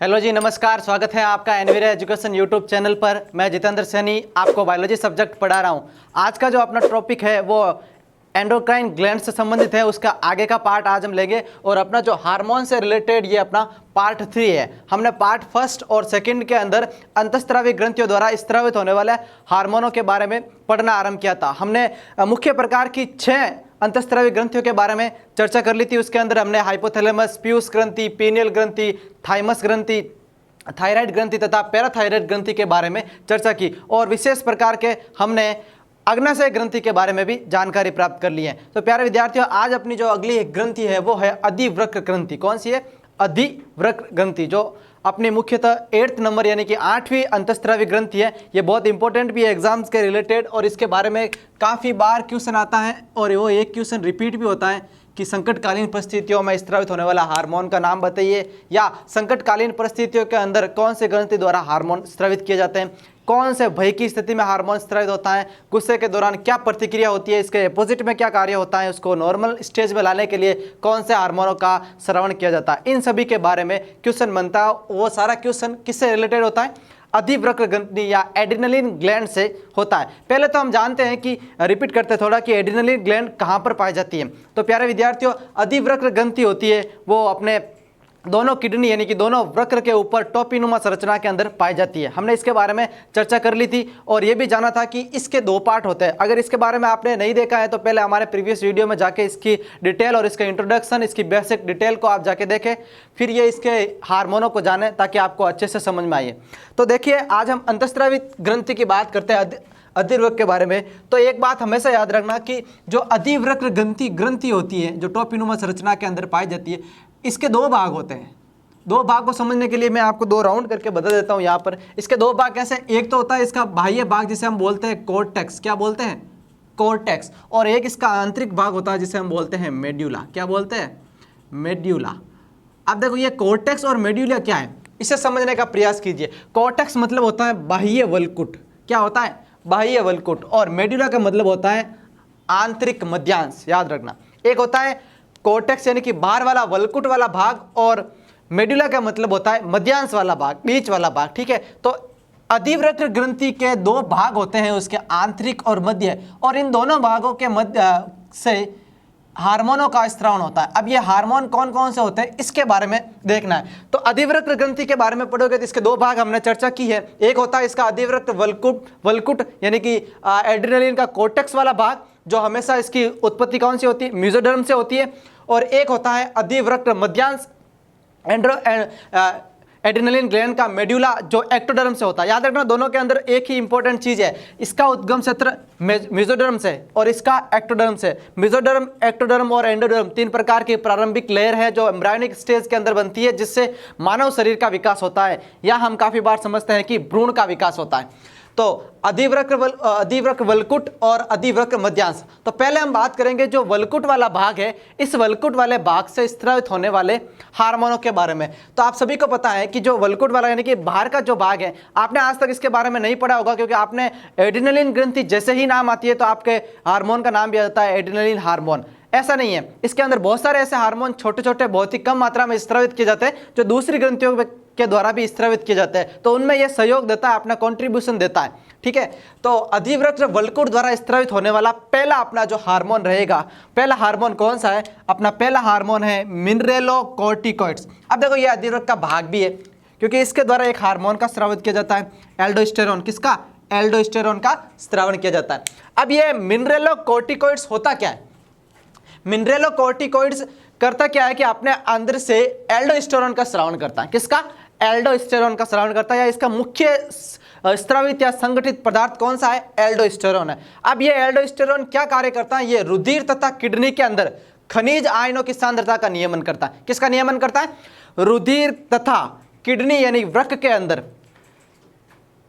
Hello जी, नमस्कार। स्वागत है आपका एनवीरे एजुकेशन यूट्यूब चैनल पर। मैं जितेंद्र सैनी आपको बायोलॉजी सब्जेक्ट पढ़ा रहा हूं। आज का जो अपना टॉपिक है वो एंडोक्राइन ग्लैंड से संबंधित है। उसका आगे का पार्ट आज हम लेंगे और अपना जो हार्मोन से रिलेटेड ये अपना पार्ट 3 है। हमने पार्ट फर्स्ट और सेकंड के अंदर अंतःस्रावी ग्रंथियों द्वारा स्रावित होने वाले हार्मोनों के बारे में पढ़ना आरंभ किया था। हमने मुख्य प्रकार की 6 अंतःस्रावी ग्रंथियों के बारे में चर्चा कर ली थी। उसके अंदर हमने हाइपोथैलेमस, पीयूष ग्रंथि, पीनियल ग्रंथि, थाइमस ग्रंथि, थायराइड ग्रंथि तथा पैराथायराइड ग्रंथि के बारे में चर्चा की और विशेष प्रकार के हमने अग्नाशय ग्रंथि के बारे में भी जानकारी प्राप्त कर ली है। तो प्यारे विद्यार्थियों, आज अपनी जो अगली ग्रंथि है वो है अधिवृक्क ग्रंथि। कौन सी है? अधिवृक्क ग्रंथि, जो अपनी मुख्यतः 8th नंबर यानी कि 8वीं अंतःस्रावी ग्रंथि है। ये बहुत इंपॉर्टेंट भी है एग्जाम्स के रिलेटेड और इसके बारे में काफ़ी बार क्वेश्चन आता है और वो एक क्वेश्चन रिपीट भी होता है कि संकटकालीन परिस्थितियों में स्रावित होने वाला हार्मोन का नाम बताइए, या संकटकालीन परिस्थितियों के अंदर कौन से ग्रंथि द्वारा हार्मोन स्रावित किए जाते हैं, कौन से भय की स्थिति में हार्मोन स्रावित होता है, गुस्से के दौरान क्या प्रतिक्रिया होती है, इसके अपोजिट में क्या कार्य होता है, उसको नॉर्मल स्टेज में लाने के लिए कौन से हार्मोनों का श्रवण किया जाता है, इन सभी के बारे में क्वेश्चन बनता है। वो सारा क्वेश्चन किससे रिलेटेड होता है? अधिवृक्क ग्रंथि या एड्रिनलिन ग्लैंड से होता है। पहले तो हम जानते हैं कि रिपीट करते थोड़ा कि एड्रिनलिन ग्लैंड कहाँ पर पाई जाती है। तो प्यारे विद्यार्थियों, अधिवृक्क ग्रंथि होती है वो अपने दोनों किडनी यानी कि दोनों वृक्क के ऊपर टोपीनुमा संरचना के अंदर पाई जाती है। हमने इसके बारे में चर्चा कर ली थी और ये भी जाना था कि इसके 2 पार्ट होते हैं। अगर इसके बारे में आपने नहीं देखा है तो पहले हमारे प्रीवियस वीडियो में जाके इसकी डिटेल और इसका इंट्रोडक्शन, इसकी बेसिक डिटेल को आप जाके देखें, फिर ये इसके हार्मोनों को जाने ताकि आपको अच्छे से समझ में आए। तो देखिए, आज हम अंतःस्रावी ग्रंथि की बात करते हैं अधिवृक्क के बारे में। तो एक बात हमेशा याद रखना कि जो अधिवृक्क ग्रंथि होती है, जो टोपीनुमा संरचना के अंदर पाई जाती है, इसके 2 भाग होते हैं। 2 भाग को समझने के लिए मैं आपको 2 राउंड करके बता देता हूं। यहाँ पर इसके 2 भाग कैसे? एक तो होता है इसका बाह्य भाग जिसे हम बोलते हैं कोर्टेक्स। क्या बोलते हैं? कोर्टेक्स। और एक इसका आंतरिक भाग होता है जिसे हम बोलते हैं मेड्यूला। क्या बोलते हैं? मेड्यूला। अब देखो, ये कोर्टेक्स और मेड्यूला क्या है, इसे समझने का प्रयास कीजिए। कोर्टेक्स मतलब होता है बाह्य वल्कुट। क्या होता है? बाह्य वल्कुट। और मेड्यूला का मतलब होता है आंतरिक मध्यांश। याद रखना, एक होता है कोर्टेक्स यानी कि बाहर वाला वल्कुट वाला भाग, और मेड्यूला का मतलब होता है मध्यांश वाला भाग, बीच वाला भाग। ठीक है, तो अधिवृक्क ग्रंथि के 2 भाग होते हैं, उसके आंतरिक और मध्य, और इन दोनों भागों के मध्य से हार्मोनों का स्रावण होता है। अब ये हार्मोन कौन कौन से होते हैं इसके बारे में देखना है। तो अधिवृक्क ग्रंथि के बारे में पढ़ोगे तो इसके 2 भाग हमने चर्चा की है। एक होता है इसका अधिवृक्क वल्कुट यानी कि एड्रिनलिन का कोर्टेक्स वाला भाग, जो हमेशा इसकी उत्पत्ति कौन सी होती है? मेसोडर्म से होती है। और एक होता है अधिवृक्क मध्यांश एड्रिनलिन ग्लैंड का मेड्यूला, जो एक्टोडर्म से होता है। याद रखना, दोनों के अंदर एक ही इंपॉर्टेंट चीज है, इसका उद्गम क्षेत्र मेसोडर्म से और इसका एक्टोडर्म से। मेसोडर्म, एक्टोडर्म और एंडोडर्म 3 प्रकार की प्रारंभिक लेयर है जो एम्ब्रायोनिक स्टेज के अंदर बनती है, जिससे मानव शरीर का विकास होता है, या हम काफी बार समझते हैं कि भ्रूण का विकास होता है। तो अधिवृक्क वल्कुट और अधिवृक्क मध्यांश। तो पहले हम बात करेंगे जो वल्कुट वाला भाग है, इस वल्कुट वाले भाग से स्रावित होने वाले हार्मोनों के बारे में। तो आप सभी को पता है कि जो वल्कुट वाला यानी कि बाहर का जो भाग है, आपने आज तक इसके बारे में नहीं पढ़ा होगा, क्योंकि आपने एड्रिनलिन ग्रंथि जैसे ही नाम आती है तो आपके हार्मोन का नाम भी आ जाता है एड्रिनलिन हार्मोन। ऐसा नहीं है, इसके अंदर बहुत सारे ऐसे हार्मोन छोटे छोटे बहुत ही कम मात्रा में स्रावित किए जाते हैं, जो दूसरी ग्रंथियों के द्वारा भी स्रावित किए जाते हैं। तो उनमें यह सहयोग देता है, अपना कंट्रीब्यूशन देता है। ठीक है, तो अधिवृक्क वल्कुट द्वारा स्रावित होने वाला पहला अपना जो हार्मोन रहेगा, पहला हार्मोन कौन सा है? अपना पहला हार्मोन है मिनरेलोकॉर्टिकॉइड्स। अब देखो, ये अधिवृक्क का भाग भी है, क्योंकि इसके द्वारा एक हार्मोन का स्रावित किया जाता है, एल्डोस्टेरोन। किसका? एल्डोस्टेरोन का स्रावण किया जाता है। अब ये मिनरेलोकॉर्टिकॉइड्स होता क्या है? मिनरेलोकॉर्टिकॉइड्स करता क्या है कि अपने अंदर से एल्डोस्टेरोन का स्रावण करता है। किसका? एल्डोस्टेरोन का स्रावण करता है, या इसका मुख्य स्रावित या संगठित पदार्थ कौन सा है? एल्डोस्टेरोन है। अब ये एल्डोस्टेरोन क्या कार्य करता है? ये रुधिर तथा किडनी के अंदर खनिज आयनों की सांद्रता का नियमन करता है। किसका नियमन करता है? रुधिर तथा किडनी यानी वृक्क के अंदर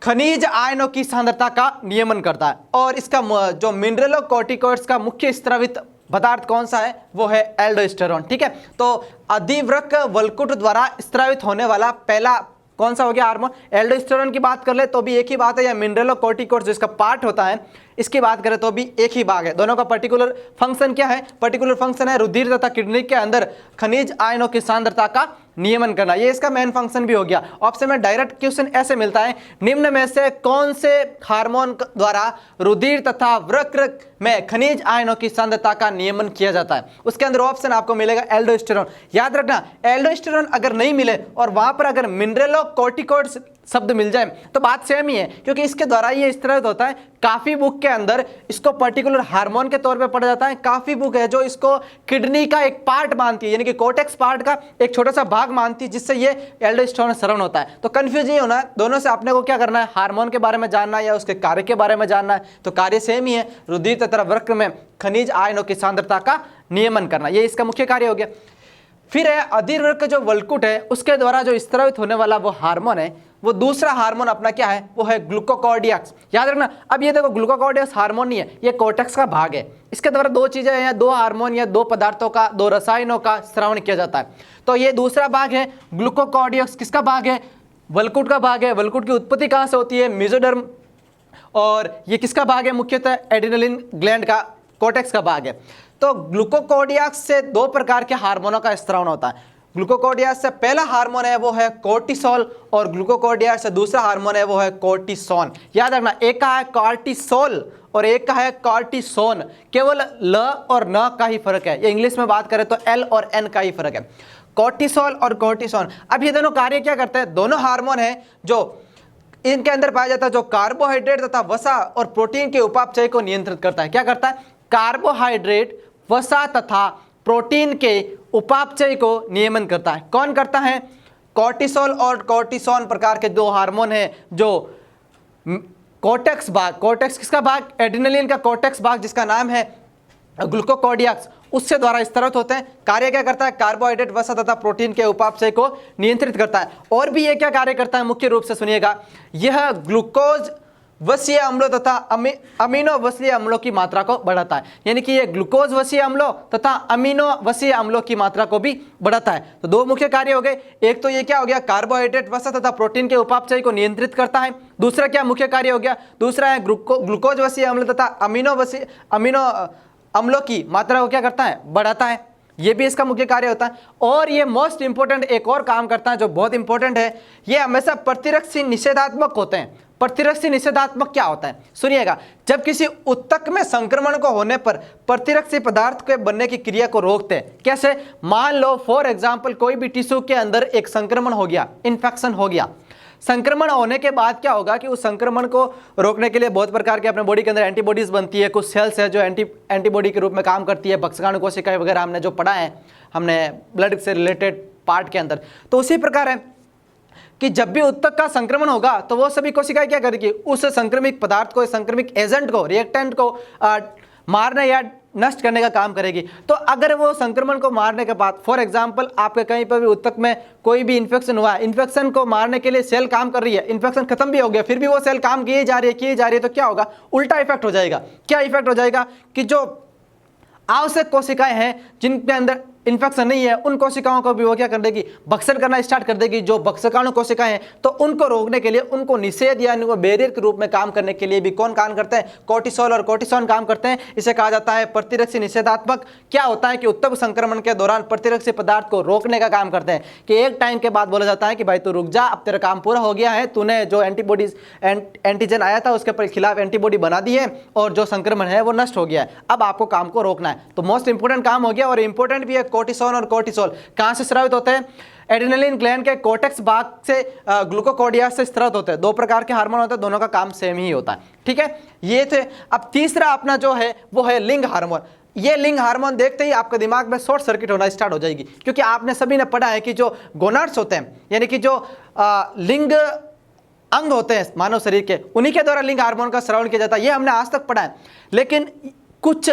खनिज आयनों की सांद्रता का नियमन करता है। और इसका जो मिनरेलोकॉर्टिकॉइड्स का मुख्य स्रावित पदार्थ कौन सा है? वो है एल्डोस्टेरोन। ठीक है, तो अधिवृक्क वल्कुट द्वारा स्रावित होने वाला पहला कौन सा हो गया हार्मोन? एल्डोस्टेरोन की बात कर ले तो भी एक ही बात है, या मिनरेलोकॉर्टिकॉइड्स जिसका पार्ट होता है इसकी बात करें तो भी एक ही भाग है। दोनों का पर्टिकुलर फंक्शन क्या है? पर्टिकुलर फंक्शन है रुधिर तथा किडनी के अंदर खनिज आयनों की सांद्रता का नियमन करना, ये इसका मेन फंक्शन भी हो गया। ऑप्शन में डायरेक्ट क्वेश्चन ऐसे मिलता है, निम्न में से कौन से हार्मोन द्वारा रुधिर तथा वृक्क में खनिज आयनों की सांद्रता का नियमन किया जाता है? उसके अंदर ऑप्शन आपको मिलेगा एल्डोस्टेरोन। याद रखना, एल्डोस्टेरोन अगर नहीं मिले और वहां पर अगर मिनरलोकॉर्टिकॉइड्स शब्द मिल जाए तो बात सेम ही है, क्योंकि इसके द्वारा ये इस तरह होता है। काफी बुक के अंदर इसको पर्टिकुलर हार्मोन के तौर पे पढ़ा जाता है। काफी बुक है जो इसको किडनी का एक पार्ट मानती है, यानी कि कोर्टेक्स पार्ट का एक छोटा सा भाग मानती है, जिससे ये एल्डोस्टेरोन श्रवण होता है। तो कंफ्यूज नहीं होना है, दोनों से आपने को क्या करना है, हार्मोन के बारे में जानना है या उसके कार्य के बारे में जानना है। तो कार्य सेम ही है, रुधिर तथा वृक्क में खनिज आयनों की सांद्रता का नियमन करना, ये इसका मुख्य कार्य हो गया। फिर है अधिवृक्क जो वल्कुट है उसके द्वारा जो स्रावित होने वाला वो हार्मोन है, वो दूसरा हार्मोन अपना क्या है, वो है ग्लूकोकॉर्डियक्स। याद रखना, अब ये देखो ग्लूकोकॉर्डियक्स हार्मोन नहीं है, ये कोर्टेक्स का भाग है। इसके द्वारा दो चीजें या दो हार्मोन या दो पदार्थों का, दो रसायनों का श्रवण किया जाता है। तो ये दूसरा भाग है ग्लूकोकॉर्डियक्स, किसका भाग है, वल्कुट का भाग है। वल्कुट की उत्पत्ति कहां से होती है, मेसोडर्म। और ये किसका भाग है, मुख्यतः एड्रेनलिन ग्लैंड का, कोर्टेक्स का भाग है। तो ग्लूकोकॉर्डियक्स से दो प्रकार के हार्मोनों का स्रावण होता है। ग्लूकोकॉर्डियक्स से पहला हार्मोन है वो है कोर्टिसोल, और ग्लूकोकॉर्डियक्स से दूसरा हार्मोन है वो है कोर्टिसोन। याद रखना, एक का है कॉर्टिसोल और एक का है कॉर्टिसोन, केवल ल और न का ही फर्क है। ये इंग्लिश में बात करें तो एल और एन का ही फर्क है, कोर्टिसोल और कोर्टिसोन। अब ये दोनों कार्य क्या करते हैं, दोनों हार्मोन है जो इनके अंदर पाया जाता है, जो कार्बोहाइड्रेट तथा वसा और प्रोटीन के उपापचय को नियंत्रित करता है। क्या करता है, कार्बोहाइड्रेट, वसा तथा प्रोटीन के उपापचय को नियमन करता है। कौन करता है, कोर्टिसोल और कोर्टिसोन प्रकार के दो हार्मोन हैं जो कोर्टेक्स भाग, कोर्टेक्स किसका भाग, एड्रेनलिन का कोर्टेक्स भाग जिसका नाम है ग्लूकोकॉर्डियक्स, उससे द्वारा स्रावित होते हैं। कार्य क्या करता है, कार्बोहाइड्रेट, वसा तथा प्रोटीन के उपापचय को नियंत्रित करता है। और भी ये क्या कार्य करता है, मुख्य रूप से सुनिएगा, यह ग्लूकोज वसीय अम्लों तथा अमीनो वसीय अम्लों की मात्रा को बढ़ाता है। यानी कि ये ग्लूकोज वसीय अम्लों तथा अमीनो वसीय अम्लों की मात्रा को भी बढ़ाता है। तो दो मुख्य कार्य हो गए, एक तो ये क्या हो गया, कार्बोहाइड्रेट, वसा तथा प्रोटीन के उपापचय को नियंत्रित करता है। दूसरा क्या मुख्य कार्य हो गया, दूसरा है ग्लूकोज वसीय अम्ल तथा अमीनो अम्लों की मात्रा को क्या करता है, बढ़ाता है। ये भी इसका मुख्य कार्य होता है। और ये मोस्ट इंपोर्टेंट एक और काम करता है जो बहुत इंपॉर्टेंट है, ये हमेशा प्रतिरक्षी निषेधात्मक होते हैं। प्रतिरक्षी निषेधात्मक क्या होता है, सुनिएगा, जब किसी उत्तक में संक्रमण को होने पर प्रतिरक्षी पदार्थ के बनने की क्रिया को रोकते हैं। कैसे, मान लो फॉर एग्जांपल कोई भी टिश्यू के अंदर एक संक्रमण हो गया, इन्फेक्शन हो गया। संक्रमण होने के बाद क्या होगा कि उस संक्रमण को रोकने के लिए बहुत प्रकार के अपने बॉडी के अंदर एंटीबॉडीज बनती है। कुछ सेल्स है जो एंटीबॉडी के रूप में काम करती है, भक्षकाणु कोशिकाएं वगैरह हमने जो पढ़ा है, हमने ब्लड से रिलेटेड पार्ट के अंदर। तो उसी प्रकार है कि जब भी उत्तक का संक्रमण होगा तो वो सभी कोशिकाएं क्या करेगी, उस संक्रमित पदार्थ को, संक्रमित एजेंट को, रिएक्टेंट को मारने या नष्ट करने का काम करेगी। तो अगर वो संक्रमण को मारने के बाद फॉर एग्जांपल आपके कहीं पर भी उत्तक में कोई भी इन्फेक्शन हुआ है, इन्फेक्शन को मारने के लिए सेल काम कर रही है, इन्फेक्शन खत्म भी हो गया, फिर भी वो सेल काम किए जा रही है, तो क्या होगा, उल्टा इफेक्ट हो जाएगा। क्या इफेक्ट हो जाएगा कि जो आवश्यक कोशिकाएं हैं जिनके अंदर इन्फेक्शन नहीं है, उन कोशिकाओं को भी वो क्या कर देगी, भक्षण करना स्टार्ट कर देगी। जो भक्षकाणु कोशिकाएं हैं तो उनको रोकने के लिए, उनको निषेध या उनको बैरियर के रूप में काम करने के लिए भी कौन काम करते हैं, कोर्टिसोल और कोर्टिसोन काम करते हैं। इसे कहा जाता है प्रतिरक्षी निषेधात्मक। क्या होता है कि उत्तक संक्रमण के दौरान प्रतिरक्षी पदार्थ को रोकने का काम करते हैं, कि एक टाइम के बाद बोला जाता है कि भाई तू रुक जा, अब तेरा काम पूरा हो गया है, तूने जो एंटीबॉडीज एंटीजन आया था उसके खिलाफ एंटीबॉडी बना दी है और जो संक्रमण है वो नष्ट हो गया है, अब आपको काम को रोकना है। तो मोस्ट इंपोर्टेंट काम हो गया। और इंपोर्टेंट भी है, कोर्टिसोन और कोर्टिसोल कहां से स्रावित होते हैं, एड्रेनलिन ग्लैंड के कोर्टेक्स भाग से, ग्लूकोकॉर्डियक्स से स्रावित होते हैं। दो प्रकार के हार्मोन होते हैं, दोनों का काम सेम ही होता है, ठीक है, ये थे। अब तीसरा अपना जो है वो है लिंग हार्मोन। ये लिंग हार्मोन देखते ही आपके दिमाग में शॉर्ट सर्किट होना स्टार्ट हो जाएगी, क्योंकि आपने सभी ने पढ़ा है कि जो गोनाड्स होते हैं, यानी कि जो लिंग अंग होते हैं मानव शरीर के, उन्हीं के द्वारा लिंग हार्मोन का श्रवण किया जाता है। ये हमने आज तक पढ़ा है। लेकिन कुछ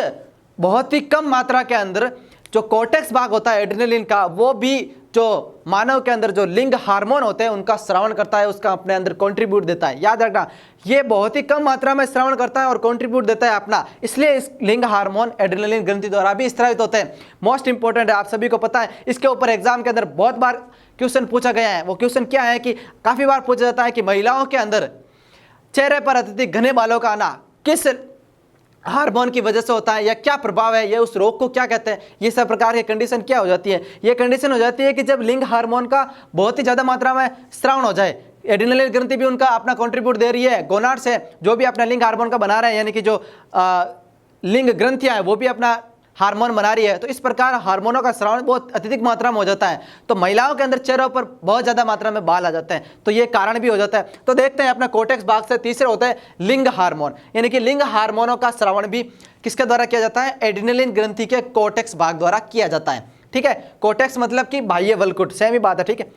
बहुत ही कम मात्रा के अंदर जो कोर्टेक्स भाग होता है एड्रेनलिन का, वो भी जो मानव के अंदर जो लिंग हार्मोन होते हैं उनका श्रवण करता है, उसका अपने अंदर कंट्रीब्यूट देता है। याद रखना, ये बहुत ही कम मात्रा में श्रवण करता है और कंट्रीब्यूट देता है अपना, इसलिए इस लिंग हार्मोन एड्रेनलिन ग्रंथि द्वारा भी स्रावित होते हैं। मोस्ट इंपोर्टेंट है, आप सभी को पता है। इसके ऊपर एग्जाम के अंदर बहुत बार क्वेश्चन पूछा गया है। वो क्वेश्चन क्या है कि काफी बार पूछा जाता है कि महिलाओं के अंदर चेहरे पर अत्यधिक घने बालों का आना किस हार्मोन की वजह से होता है या क्या प्रभाव है, ये उस रोग को क्या कहते हैं, ये सब प्रकार की कंडीशन क्या हो जाती है। ये कंडीशन हो जाती है कि जब लिंग हार्मोन का बहुत ही ज़्यादा मात्रा में स्रावन हो जाए। एड्रिनल ग्रंथि भी उनका अपना कंट्रीब्यूट दे रही है, गोनाड्स है जो भी अपना लिंग हार्मोन का बना रहे हैं, यानी कि जो लिंग ग्रंथियाँ हैं वो भी अपना हार्मोन बना रही है। तो इस प्रकार हार्मोनों का स्रावन बहुत अत्यधिक मात्रा में हो जाता है, तो महिलाओं के अंदर चेहरों पर बहुत ज़्यादा मात्रा में बाल आ जाते हैं, तो ये कारण भी हो जाता है। तो देखते हैं अपना कोर्टेक्स भाग से तीसरे होता है लिंग हार्मोन, यानी कि लिंग हार्मोनों का स्रावन भी किसके द्वारा किया जाता है, एड्रिनलिन ग्रंथि के कोर्टेक्स भाग द्वारा किया जाता है। ठीक है, कोर्टेक्स मतलब कि बाह्य वलकुट, सेम ही बात है। ठीक है,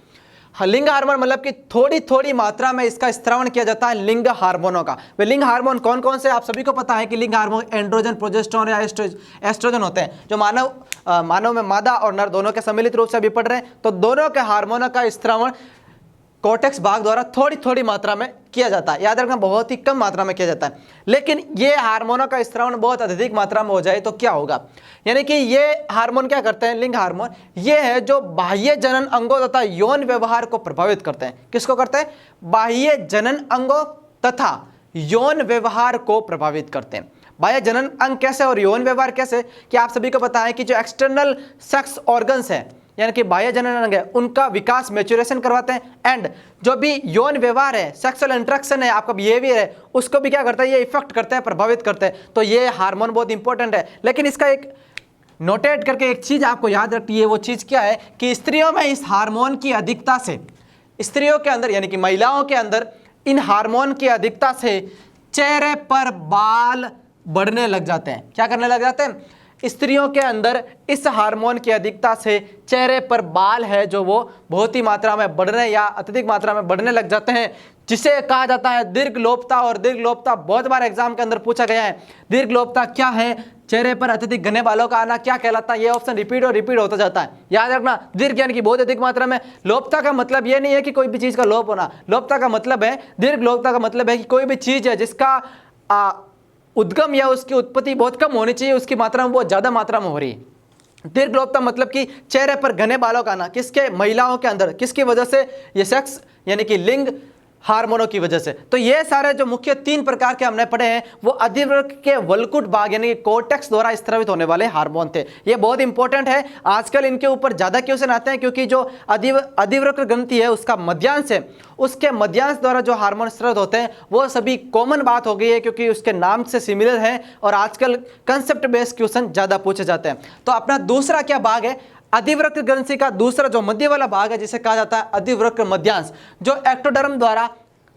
लिंग हार्मोन मतलब कि थोड़ी थोड़ी मात्रा में इसका स्रावन किया जाता है लिंग हार्मोनों का। वे लिंग हार्मोन कौन कौन से आप सभी को पता है कि लिंग हार्मोन एंड्रोजन, प्रोजेस्टेरोन या एस्ट्रोजन होते हैं, जो मानव में मादा और नर दोनों के सम्मिलित रूप से अभी पढ़ रहे हैं। तो दोनों के हार्मोनों का स्रावन कोर्टेक्स भाग द्वारा थोड़ी थोड़ी मात्रा में किया जाता है, याद रखना बहुत ही कम मात्रा में किया जाता है। लेकिन ये हार्मोनों का स्रावन बहुत अधिक मात्रा में हो जाए तो क्या होगा, यानी कि ये हार्मोन क्या करते हैं, लिंग हार्मोन ये है जो बाह्य जनन अंगों तथा यौन व्यवहार को प्रभावित करते हैं। किसको करते हैं, बाह्य जनन अंगों तथा यौन व्यवहार को प्रभावित करते हैं। बाह्य जनन अंग कैसे और यौन व्यवहार कैसे, कि आप सभी को पता है कि जो एक्सटर्नल सेक्स ऑर्गन्स है यानी कि बाह्य जनन अंग है उनका विकास मैच्योरेशन करवाते हैं, एंड जो भी यौन व्यवहार है, सेक्सुअल इंटरेक्शन है, आपका बिहेवियर है, उसको भी क्या करता है, ये इफेक्ट करते हैं, प्रभावित करते हैं। तो ये हार्मोन बहुत इंपॉर्टेंट है। लेकिन इसका एक नोटेट करके एक चीज आपको याद रखनी है, वो चीज क्या है कि स्त्रियों में इस हार्मोन की अधिकता से, स्त्रियों के अंदर यानी कि महिलाओं के अंदर इन हार्मोन की अधिकता से चेहरे पर बाल बढ़ने लग जाते हैं। क्या करने लग जाते हैं, स्त्रियों के अंदर इस हार्मोन की अधिकता से चेहरे पर बाल है जो वो बहुत ही मात्रा में बढ़ने या अत्यधिक मात्रा में बढ़ने लग जाते हैं, जिसे कहा जाता है दीर्घलोपता। और दीर्घलोपता बहुत बार एग्जाम के अंदर पूछा गया है, दीर्घलोपता क्या है, चेहरे पर अत्यधिक घने बालों का आना क्या कहलाता है। ये ऑप्शन रिपीट और रिपीट होता जाता है, याद रखना। दीर्घ यानी कि बहुत अधिक मात्रा में, लोपता का मतलब ये नहीं है कि कोई भी चीज का लोप होना, लोपता का मतलब है, दीर्घ लोपता का मतलब है कि कोई भी चीज है जिसका उद्गम या उसकी उत्पत्ति बहुत कम होनी चाहिए, उसकी मात्रा में बहुत ज्यादा मात्रा में हो रही है। दीर्घलोपता मतलब कि चेहरे पर घने बालों का आना, किसके, महिलाओं के अंदर, किसकी वजह से, ये सेक्स यानी कि लिंग हार्मोनों की वजह से। तो ये सारे जो मुख्य 3 प्रकार के हमने पढ़े हैं वो अधिवृक्क के वलकुट भाग यानी कि कोर्टेक्स द्वारा स्रावित होने वाले हार्मोन थे। ये बहुत इंपॉर्टेंट है, आजकल इनके ऊपर ज्यादा क्वेश्चन आते हैं, क्योंकि जो अधिवृक्क ग्रंथि है उसका मध्यांश है, उसके मध्यांश द्वारा जो हार्मोन स्रावित होते हैं वो सभी कॉमन बात हो गई है, क्योंकि उसके नाम से सिमिलर है और आजकल कंसेप्ट बेस्ड क्वेश्चन ज्यादा पूछे जाते हैं। तो अपना दूसरा क्या भाग है, अधिवृक्क ग्रंथि का दूसरा जो मध्य वाला भाग है जिसे कहा जाता है अधिवृक्क मध्यांश, जो एक्टोडर्म द्वारा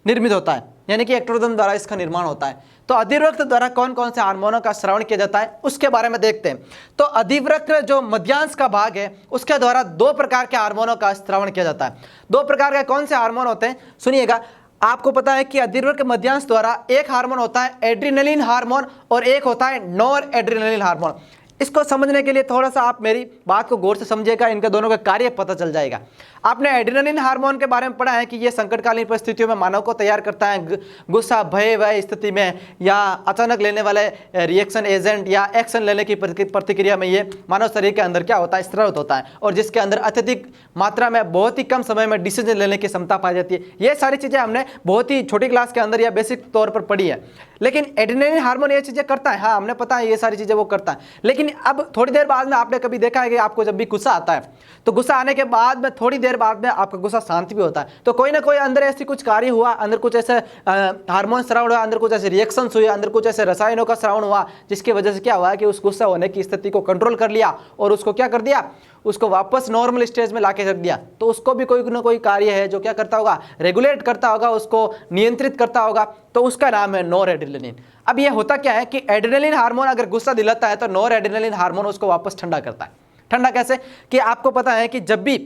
निर्मित होता है, यानी कि एक्टोडर्म द्वारा इसका निर्माण होता है। तो अधिवृक्क द्वारा कौन कौन से हार्मोनों का स्रावन किया जाता है उसके बारे में देखते हैं। तो अधिवृक्क जो मध्यांश का भाग है उसके द्वारा 2 प्रकार के हार्मोनों का स्रावन किया जाता है। 2 प्रकार के कौन से हार्मोन होते हैं, सुनिएगा। आपको पता है कि अधिवृक्क मध्यांश द्वारा एक हार्मोन होता है एड्रिनलिन हार्मोन और एक होता है नॉर एड्रिनलिन हार्मोन। इसको समझने के लिए थोड़ा सा आप मेरी बात को गौर से समझिएगा, इनके दोनों का कार्य पता चल जाएगा। आपने एड्रिनलिन हार्मोन के बारे में पढ़ा है कि ये संकटकालीन परिस्थितियों में मानव को तैयार करता है, गुस्सा, भय वह स्थिति में या अचानक लेने वाले रिएक्शन एजेंट या एक्शन लेने की प्रतिक्रिया में ये मानव शरीर के अंदर क्या होता है, स्रावित होता है, और जिसके अंदर अत्यधिक मात्रा में बहुत ही कम समय में डिसीजन लेने की क्षमता पाई जाती है। ये सारी चीज़ें हमने बहुत ही छोटी क्लास के अंदर या बेसिक तौर पर पढ़ी है। लेकिन एड्रिनलिन हार्मोन ये चीज़ें करता है, हाँ हमने पता है ये सारी चीज़ें वो करता है। लेकिन अब थोड़ी देर बाद में आपने कभी देखा है कि आपको जब भी गुस्सा आता है तो गुस्सा आने के बाद में थोड़ी देर बाद में आपका गुस्सा शांत भी होता है, तो कोई ना कोई अंदर ऐसी कुछ कार्य हुआ, अंदर कुछ ऐसे हार्मोन स्रावन हुआ, अंदर कुछ ऐसे रिएक्शंस हुए, अंदर कुछ ऐसे रसायनों का स्रावन हुआ, जिसकी वजह से क्या हुआ कि उस गुस्सा होने की स्थिति को कंट्रोल कर लिया और उसको क्या कर दिया, उसको वापस नॉर्मल स्टेज में लाके रख दिया। तो उसको भी कोई ना कोई कार्य है जो क्या करता होगा, रेगुलेट करता होगा, उसको नियंत्रित करता होगा, तो उसका नाम है नॉर एड्रिनलिन। अब ये होता क्या है कि एड्रिनलिन हार्मोन अगर गुस्सा दिलाता है तो नॉर एड्रिनलिन हार्मोन उसको वापस ठंडा करता है। ठंडा कैसे, कि आपको पता है कि जब भी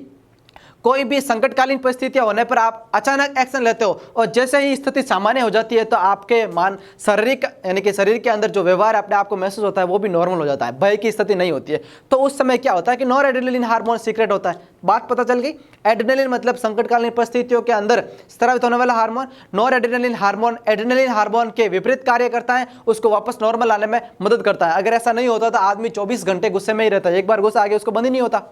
कोई भी संकटकालीन परिस्थितियां होने पर आप अचानक एक्शन लेते हो और जैसे ही स्थिति सामान्य हो जाती है तो आपके शारीरिक यानी कि शरीर के अंदर जो व्यवहार अपने आप को महसूस होता है वो भी नॉर्मल हो जाता है, भय की स्थिति नहीं होती है। तो उस समय क्या होता है कि नॉर एड्रिनलिन हार्मोन सीक्रेट होता है। बात पता चल गई। एड्रिनलिन मतलब संकटकालीन परिस्थितियों के अंदर स्रावित होने वाला hormone. Nor adrenaline hormone adrenaline hormone के विपरीत कार्य करता है, उसको वापस नॉर्मल लाने में मदद करता है। अगर ऐसा नहीं होता तो आदमी 24 घंटे गुस्से में ही रहता है, एक बार गुस्सा आ गया उसको बंद ही नहीं होता।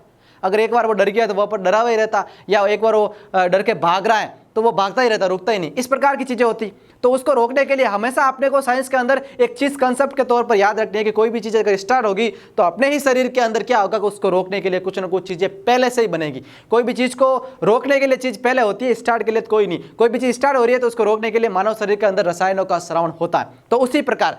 अगर एक बार वो डर गया तो वहाँ पर डरा हुआ ही रहता, या एक बार वो डर के भाग रहा है तो वो भागता ही रहता, रुकता ही नहीं, इस प्रकार की चीजें होती। तो उसको रोकने के लिए हमेशा अपने को साइंस के अंदर एक चीज कंसेप्ट के तौर पर याद रखनी है कि कोई भी चीज अगर स्टार्ट होगी तो अपने ही शरीर के अंदर क्या होगा कि उसको रोकने के लिए कुछ ना कुछ चीजें पहले से ही बनेगी। कोई भी चीज को रोकने के लिए चीज पहले होती है, स्टार्ट के लिए कोई नहीं। कोई भी चीज स्टार्ट हो रही है तो उसको रोकने के लिए मानव शरीर के अंदर रसायनों का स्रावण होता है। तो उसी प्रकार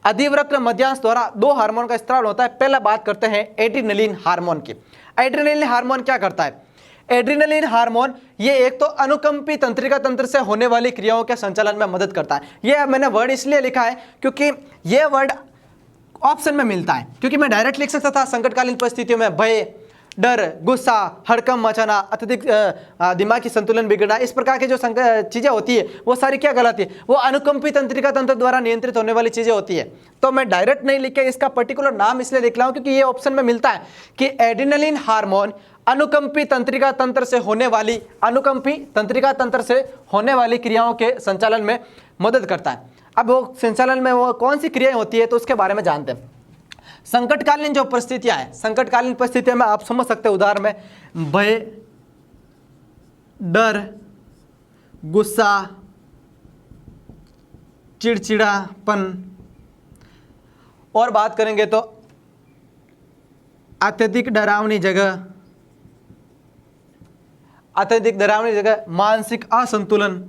अधिवृक्क मध्यांश द्वारा दो हार्मोन का स्राव होता है। पहला बात करते हैं एड्रिनलिन हार्मोन की। एड्रिनलिन हार्मोन क्या करता है? एड्रिनलिन हार्मोन ये एक तो अनुकंपी तंत्रिका तंत्र से होने वाली क्रियाओं के संचालन में मदद करता है। ये मैंने वर्ड इसलिए लिखा है क्योंकि ये वर्ड ऑप्शन में मिलता है, क्योंकि मैं डायरेक्ट लिख सकता था संकटकालीन परिस्थितियों में भय, डर, गुस्सा, हड़कंप मचाना, अत्यधिक दिमागी संतुलन बिगड़ना, इस प्रकार की जो चीजें होती है वो सारी क्या कहलाती है? वो अनुकंपी तंत्रिका तंत्र द्वारा नियंत्रित होने वाली चीजें होती है। तो मैं डायरेक्ट नहीं लिख के इसका पर्टिकुलर नाम इसलिए लिख रहा हूं क्योंकि ये ऑप्शन में मिलता है कि एड्रिनलिन हार्मोन अनुकंपी तंत्रिका तंत्र से होने वाली क्रियाओं के संचालन में मदद करता है। अब वो संचालन में वो कौन सी क्रियाएं होती है तो उसके बारे में जानते हैं। संकटकालीन जो परिस्थितियां हैं, संकटकालीन परिस्थितियों में आप समझ सकते हैं उदाहरण में भय, डर, गुस्सा, चिड़चिड़ापन, और बात करेंगे तो अत्यधिक डरावनी जगह, मानसिक असंतुलन।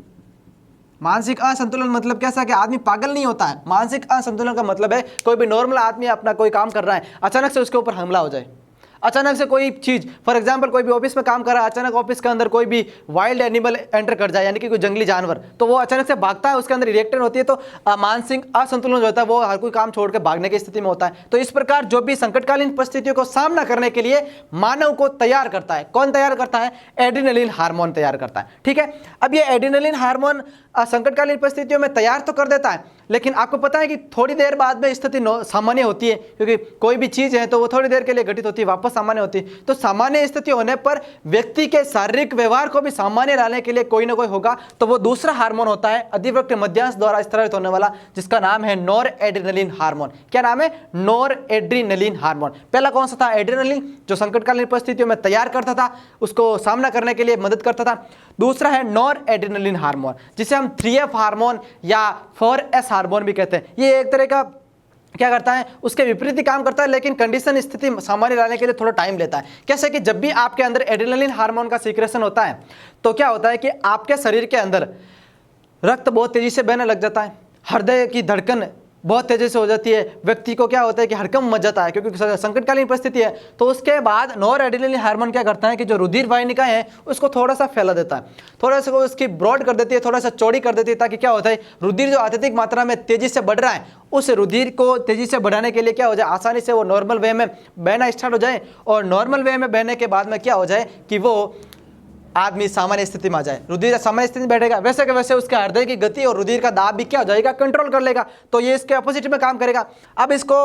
मानसिक असंतुलन मतलब कैसा कि आदमी पागल नहीं होता है। मानसिक असंतुलन का मतलब है कोई भी नॉर्मल आदमी अपना कोई काम कर रहा है, अचानक से उसके ऊपर हमला हो जाए, अचानक से कोई चीज, फॉर एग्जांपल कोई भी ऑफिस में काम कर रहा है, अचानक ऑफिस के अंदर कोई भी वाइल्ड एनिमल एंटर कर जाए, यानी कि कोई जंगली जानवर, तो वो अचानक से भागता है, उसके अंदर रिएक्शन होती है, तो मानसिक असंतुलन जो होता है वो हर कोई काम छोड़ के भागने की स्थिति में होता है। तो इस प्रकार जो भी संकटकालीन परिस्थितियों को सामना करने के लिए मानव को तैयार करता है, कौन तैयार करता है? एड्रिनलिन हार्मोन तैयार करता है। ठीक है, अब ये एड्रिनलिन हार्मोन संकटकालीन परिस्थितियों में तैयार तो कर देता है, लेकिन आपको पता है कि थोड़ी देर बाद में स्थिति सामान्य होती है, क्योंकि कोई भी चीज है तो वो थोड़ी देर के लिए घटित होती है, वापस सामान्य होती है। तो सामान्य स्थिति होने पर व्यक्ति के शारीरिक व्यवहार को भी सामान्य लाने के लिए कोई ना कोई होगा, तो वो दूसरा हार्मोन होता है अधिवृक्क मध्यांश द्वारा स्रावित होने वाला, जिसका नाम है नॉर एड्रिनलिन हार्मोन। क्या नाम है? Nor adrenaline hormone. पहला कौन सा था? एड्रिनलिन, जो संकटकालीन परिस्थितियों में तैयार करता था, उसको सामना करने के लिए मदद करता था। दूसरा है नॉर एड्रिनलिन हार्मोन, जिसे हम 3F हार्मोन या 4S हार्मोन भी कहते हैं। ये एक तरह का क्या करता है? उसके विपरीत ही काम करता है, लेकिन कंडीशन स्थिति सामान्य लाने के लिए थोड़ा टाइम लेता है। कैसे कि जब भी आपके अंदर एड्रिनलिन हार्मोन का सीक्रेशन होता है तो क्या होता है कि आपके शरीर के अंदर रक्त बहुत तेजी से बहने लग जाता है, हृदय की धड़कन बहुत तेजी से हो जाती है, व्यक्ति को क्या होता है कि हड़कंप मच जाता है, क्योंकि संकटकालीन परिस्थिति है। तो उसके बाद नॉर एड्रिनलिन हार्मोन क्या करता है कि जो रुधिर वाहिनिकाएं हैं उसको थोड़ा सा फैला देता है, थोड़ा सा उसकी ब्रॉड कर देती है, थोड़ा सा चौड़ी कर देती है, ताकि क्या होता है रुधिर जो अत्यधिक मात्रा में तेजी से बढ़ रहा है उस रुधिर को तेजी से बढ़ाने के लिए क्या हो जाए, आसानी से वो नॉर्मल वे में बहना स्टार्ट हो जाए, और नॉर्मल वे में बहने के बाद में क्या हो जाए कि वो आदमी सामान्य स्थिति में आ जाए। रुधिर सामान्य स्थिति में बैठेगा, वैसे के वैसे उसके हृदय की गति और रुधिर का दाब भी क्या हो जाएगा, कंट्रोल कर लेगा। तो ये इसके अपोजिट में काम करेगा। अब इसको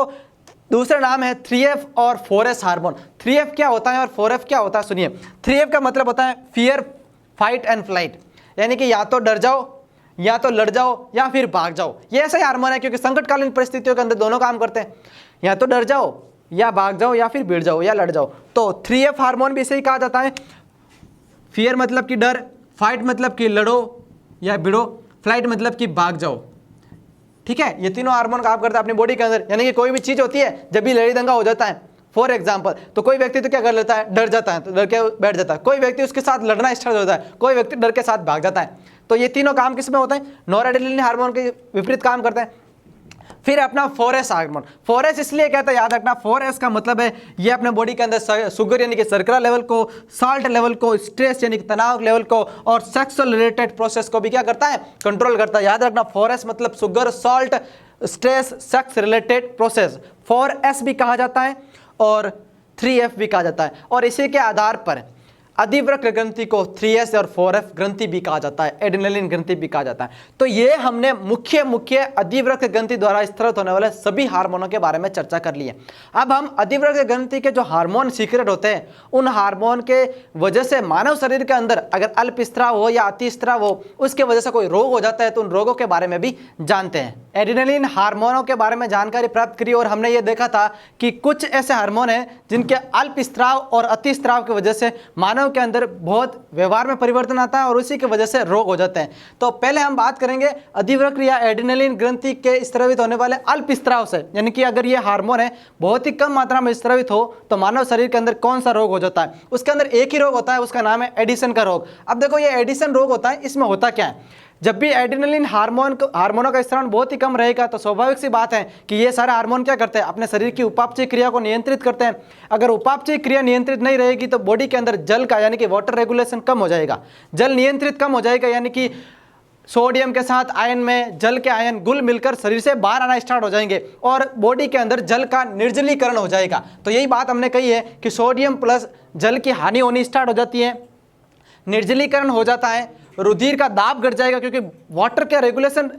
दूसरा नाम है 3F और 4S हार्मोन। 3F क्या होता है और 4F क्या होता है? सुनिए, 3F का मतलब होता है फियर, फाइट एंड फ्लाइट, यानी कि या तो डर जाओ, या तो लड़ जाओ, या फिर भाग जाओ। ये ऐसा ही हार्मोन है क्योंकि संकटकालीन परिस्थितियों के अंदर दोनों काम करते हैं, या तो डर जाओ, या भाग जाओ, या फिर भिड़ जाओ, या लड़ जाओ। तो 3F हार्मोन भी इसे ही कहा जाता है। फियर मतलब कि डर, फाइट मतलब कि लड़ो या भिड़ो, फ्लाइट मतलब कि भाग जाओ। ठीक है, ये तीनों हार्मोन काम करता है अपनी बॉडी के अंदर। यानी कि कोई भी चीज होती है, जब भी लड़ाई दंगा हो जाता है, फॉर एग्जाम्पल, तो कोई व्यक्ति तो क्या कर लेता है, डर जाता है, तो डर के बैठ जाता है। कोई व्यक्ति उसके साथ लड़ना स्टार्ट होता है, कोई व्यक्ति डर के साथ भाग जाता है। तो ये तीनों काम किस में होते हैं? नॉर एड्रिनलिन हार्मोन के विपरीत काम करते हैं। फिर अपना 4S हार्मोन। 4S इसलिए कहता है, याद रखना, 4S का मतलब है ये अपने बॉडी के अंदर शुगर यानी कि शर्करा लेवल को, साल्ट लेवल को, स्ट्रेस यानी कि तनाव लेवल को, और सेक्सुअल रिलेटेड प्रोसेस को भी क्या करता है, कंट्रोल करता है। याद रखना, 4S मतलब sugar, salt, stress, sex related process 4S भी कहा जाता है और 3F भी कहा जाता है। और इसी के आधार पर अधिवृक्क ग्रंथि को 3S और 4F ग्रंथि भी कहा जाता है, एड्रिनलिन ग्रंथि भी कहा जाता है। तो ये हमने मुख्य अधिवृक्क ग्रंथि द्वारा स्रावित होने वाले सभी हार्मोनों के बारे में चर्चा कर ली है। अब हम अधिवृक्क ग्रंथि के जो हार्मोन सीक्रेट होते हैं, उन हार्मोन के वजह से मानव शरीर के अंदर अगर अल्प स्राव हो या अति स्राव हो, उसके वजह से कोई रोग हो जाता है, तो उन रोगों के बारे में भी जानते हैं। एड्रेनलिन हार्मोनों के बारे में जानकारी प्राप्त करी और हमने ये देखा था कि कुछ ऐसे हार्मोन हैं जिनके अल्प स्त्राव और अति स्त्राव की वजह से मानव के अंदर बहुत व्यवहार में परिवर्तन आता है और उसी की वजह से रोग हो जाते हैं। तो पहले हम बात करेंगे अधिवृक्क या एड्रेनलिन ग्रंथि के स्रावित होने वाले अल्प स्त्राव से, यानी कि अगर ये हार्मोन है बहुत ही कम मात्रा में स्रावित हो तो मानव शरीर के अंदर कौन सा रोग हो जाता है। उसके अंदर एक ही रोग होता है, उसका नाम है एडिशन का रोग। अब देखो ये एडिशन रोग होता है, इसमें होता क्या है, जब भी एड्रेनलिन हार्मोनों का स्राव बहुत ही कम रहेगा तो स्वाभाविक सी बात है कि ये सारे हार्मोन क्या करते हैं, अपने शरीर की उपापचय क्रिया को नियंत्रित करते हैं। अगर उपापचय क्रिया नियंत्रित नहीं रहेगी तो बॉडी के अंदर जल का यानी कि वाटर रेगुलेशन कम हो जाएगा, जल नियंत्रित कम हो जाएगा, यानी कि सोडियम के साथ आयन में जल के आयन घुल मिलकर शरीर से बाहर आना स्टार्ट हो जाएंगे और बॉडी के अंदर जल का निर्जलीकरण हो जाएगा। तो यही बात हमने कही है कि सोडियम प्लस जल की हानि होनी स्टार्ट हो जाती है, निर्जलीकरण हो जाता है, रुधिर का दाब घट जाएगा क्योंकि वाटर के रेगुलेशन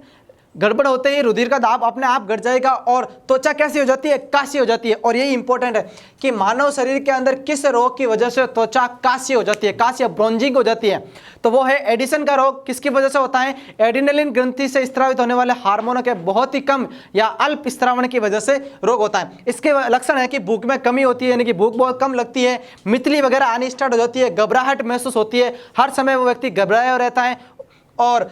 गड़बड़ होते ही रुधिर का दाब अपने आप घट जाएगा और त्वचा कैसी हो जाती है, कासी हो जाती है। और यही इंपॉर्टेंट है कि मानव शरीर के अंदर किस रोग की वजह से त्वचा कासी हो जाती है, कासी या ब्रोंजिंग हो जाती है, तो वो है एडिशन का रोग। किसकी वजह से होता है, एड्रेनलिन ग्रंथि से स्रावित होने वाले हार्मोनों के बहुत ही कम या अल्प स्रावण की वजह से रोग होता है। इसके लक्षण है कि भूख में कमी होती है, यानी कि भूख बहुत कम लगती है, मितली वगैरह आनी स्टार्ट हो जाती है, घबराहट महसूस होती है, हर समय वो व्यक्ति घबराया रहता है। और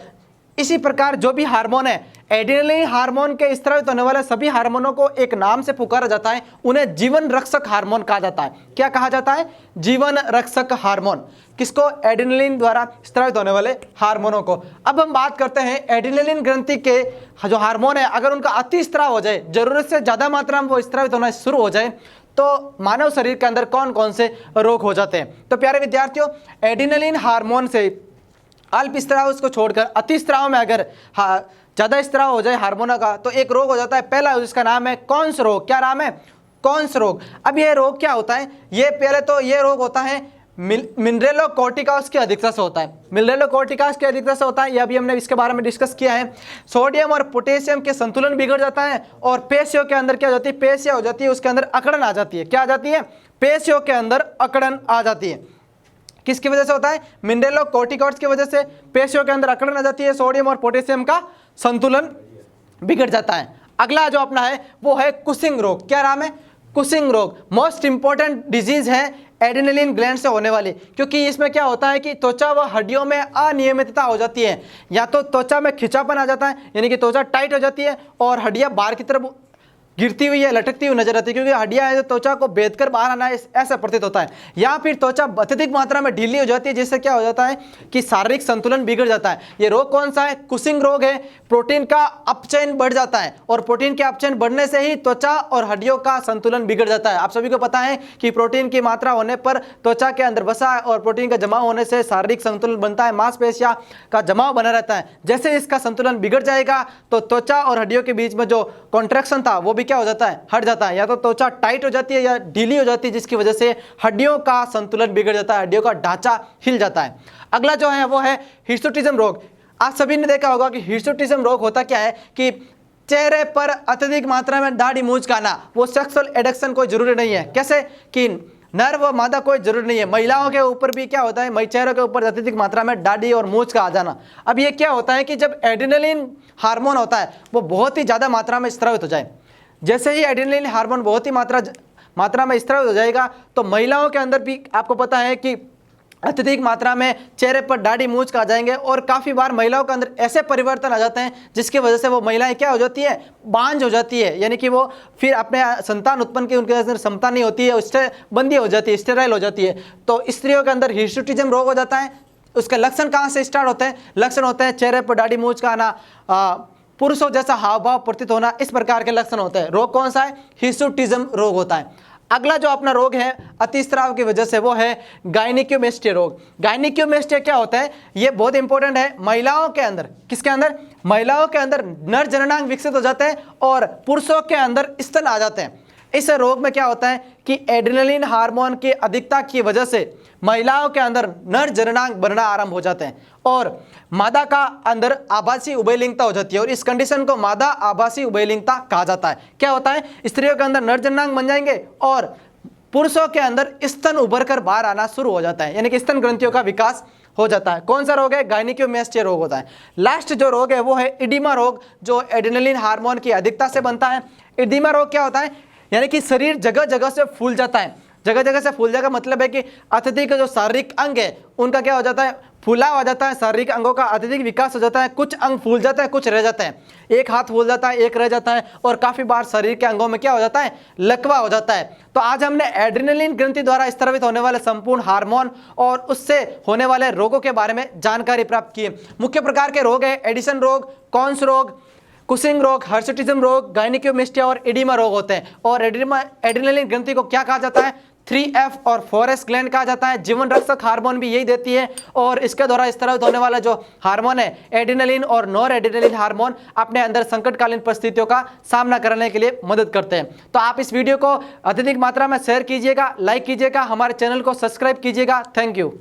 इसी प्रकार जो भी हार्मोन है, एड्रेनलिन हार्मोन के स्रावित होने वाले सभी हार्मोनों को एक नाम से पुकारा जाता है, उन्हें जीवन रक्षक हार्मोन कहा जाता है। क्या कहा जाता है, जीवन रक्षक हार्मोन। किसको, एड्रेनलिन द्वारा स्रावित होने वाले हार्मोनों को। अब हम बात करते हैं एड्रेनलिन ग्रंथि के जो हार्मोन है, अगर उनका अति स्राव हो जाए, जरूरत से ज्यादा मात्रा में वो स्रावित होना शुरू हो जाए तो मानव शरीर के अंदर कौन कौन से रोग हो जाते हैं। तो प्यारे विद्यार्थियों, एड्रेनलिन हार्मोन से अल्प स्राव उसको छोड़कर अति स्राव में अगर ज्यादा स्राव हो जाए हार्मोनों का तो एक रोग हो जाता है, पहला जिसका नाम है कॉन्स रोग। क्या नाम है, कॉन्स रोग। अब ये रोग क्या होता है, ये पहले तो ये रोग होता है मिनरेलोकॉर्टिकास की अधिकता से होता है। मिनरेलोकॉर्टिकास की अधिकता से होता है, ये अभी हमने इसके बारे में डिस्कस किया है। सोडियम और पोटेशियम के संतुलन बिगड़ जाता है और पेशियों के अंदर क्या हो जाती है, पेशिया हो जाती है, उसके अंदर अकड़न आ जाती है। क्या आ जाती है, पेशियों के अंदर अकड़न आ जाती है। किसकी वजह से होता है, मिनरेलोकॉर्टिकॉइड्स की वजह से पेशियों के अंदर अकड़न आ जाती है, सोडियम और पोटेशियम का संतुलन बिगड़ जाता है। अगला जो अपना है वो है कुशिंग रोग। क्या नाम है, कुशिंग रोग। मोस्ट इंपॉर्टेंट डिजीज है एड्रेनलिन ग्लैंड से होने वाली, क्योंकि इसमें क्या होता है कि त्वचा व हड्डियों में अनियमितता हो जाती है, या तो त्वचा में खिंचापन आ जाता है, यानी कि त्वचा टाइट हो जाती है और हड्डियां बाहर की तरफ गिरती हुई या लटकती हुई नजर आती है, क्योंकि हड्डियां जो त्वचा को बेध कर बाहर आना ऐसा प्रतीत होता है। या फिर त्वचा अत्यधिक मात्रा में ढीली हो जाती है, जिससे क्या हो जाता है कि शारीरिक संतुलन बिगड़ जाता है। ये रोग कौन सा है, कुशिंग रोग है। प्रोटीन का अपचयन बढ़ जाता है और प्रोटीन के अपचयन बढ़ने से ही त्वचा और हड्डियों का संतुलन बिगड़ जाता है। आप सभी को पता है कि प्रोटीन की मात्रा होने पर त्वचा के अंदर वसा और प्रोटीन का जमाव होने से शारीरिक संतुलन बनता है, मांसपेशियां का जमाव बना रहता है। जैसे इसका संतुलन बिगड़ जाएगा तो त्वचा और हड्डियों के बीच में जो कॉन्ट्रैक्शन था वो भी क्या हो जाता है, हट जाता है। या तो त्वचा टाइट हो जाती है या ढीली हो जाती है, जिसकी वजह से हड्डियों का संतुलन बिगड़ जाता है, हड्डियों का ढांचा हिल जाता है। अगला जो है वो है हिर्सुटिज्म रोग। आप सभी ने देखा होगा कि हिर्सुटिज्म रोग होता क्या है कि चेहरे पर अत्यधिक मात्रा में दाढ़ी मूंछ का आना। वो सेक्सुअल एडिक्शन कोई जरूरी नहीं है, कैसे कि नर व मादा कोई जरूरी नहीं है, महिलाओं के ऊपर भी क्या होता है, चेहरे के ऊपर अत्यधिक मात्रा में दाढ़ी और मूंछ का आ जाना। अब ये क्या होता है कि जब एड्रेनलिन हार्मोन होता है वो बहुत ही ज्यादा मात्रा में स्रावित हो जाए, जैसे ही एड्रेनलिन हार्मोन बहुत ही मात्रा में स्रावित हो जाएगा तो महिलाओं के अंदर भी आपको पता है कि अत्यधिक मात्रा में चेहरे पर दाढ़ी मूंछ का आ जाएंगे और काफ़ी बार महिलाओं के अंदर ऐसे परिवर्तन आ जाते हैं जिसकी वजह से वो महिलाएं क्या हो जाती है, बांझ हो जाती है, यानी कि वो फिर अपने संतान उत्पन्न की उनके अंदर क्षमता नहीं होती है, बंदी हो जाती है, स्टेराइल हो जाती है। तो स्त्रियों के अंदर हिर्सुटिज्म रोग हो जाता है। उसके लक्षण कहाँ से स्टार्ट होते हैं, लक्षण होते हैं चेहरे पर दाढ़ी मूंछ का आना, पुरुषों जैसा हाव भाव प्रतीत होना, इस प्रकार के लक्षण होते हैं। रोग कौन सा है, हिर्सुटिज्म रोग होता है। अगला जो अपना रोग है अतिस्राव की वजह से वो है गायनिक्योमेस्टिया रोग। गायनिक्योमेस्टिया क्या होता है, ये बहुत इंपॉर्टेंट है महिलाओं के अंदर। किसके अंदर, महिलाओं के अंदर नर जननांग विकसित हो जाते हैं और पुरुषों के अंदर स्तन आ जाते हैं। इस रोग में क्या होता है कि एड्रेनलिन हार्मोन की अधिकता की वजह से महिलाओं के अंदर नर जननांग बनना आरंभ हो जाते हैं और मादा का अंदर आभासी उभयलिंगता हो जाती है और इस कंडीशन को मादा आभासी उभयलिंगता कहा जाता है। क्या होता है, स्त्रियों के अंदर नर जननांग बन जाएंगे और पुरुषों के अंदर स्तन उभर कर बाहर आना शुरू हो जाता है, यानी कि स्तन ग्रंथियों का विकास हो जाता है। कौन सा रोग है? गायनिकोमेस्टिया रोग होता है। लास्ट जो रोग है वो है इडिमा रोग, जो एड्रेनलिन हार्मोन की अधिकता से बनता है। इडिमा रोग क्या होता है? यानी कि शरीर जगह जगह से फूल जाता है। जगह जगह से फूल जाएगा मतलब है कि अत्यधिक जो शारीरिक अंग है उनका क्या हो जाता है? फूला हो जाता है। शारीरिक अंगों का अत्यधिक विकास हो जाता है। कुछ अंग फूल जाते हैं, कुछ रह जाते हैं। एक हाथ फूल जाता है, एक रह जाता है, और काफी बार शरीर के अंगों में क्या हो जाता है? लकवा हो जाता है। तो आज हमने एड्रेनलिन ग्रंथि द्वारा स्रावित होने वाले संपूर्ण हार्मोन और उससे होने वाले रोगों के बारे में जानकारी प्राप्त की। मुख्य प्रकार के रोग है एडिसन रोग, कॉन्स रोग, कुशिंग रोग, हर्सुटिज्म रोग, गायनिकोमेस्टिया और एडिमा रोग होते हैं। और एड्रेनलिन ग्रंथि को क्या कहा जाता है? 3F और 4S ग्लैंड कहा जाता है। जीवन रक्षक हार्मोन भी यही देती है। और इसके द्वारा स्रावित होने वाला जो हार्मोन है एड्रेनलिन और नॉर एड्रेनलिन हार्मोन अपने अंदर संकटकालीन परिस्थितियों का सामना करने के लिए मदद करते हैं। तो आप इस वीडियो को अत्यधिक मात्रा में शेयर कीजिएगा, लाइक कीजिएगा, हमारे चैनल को सब्सक्राइब कीजिएगा। Thank you.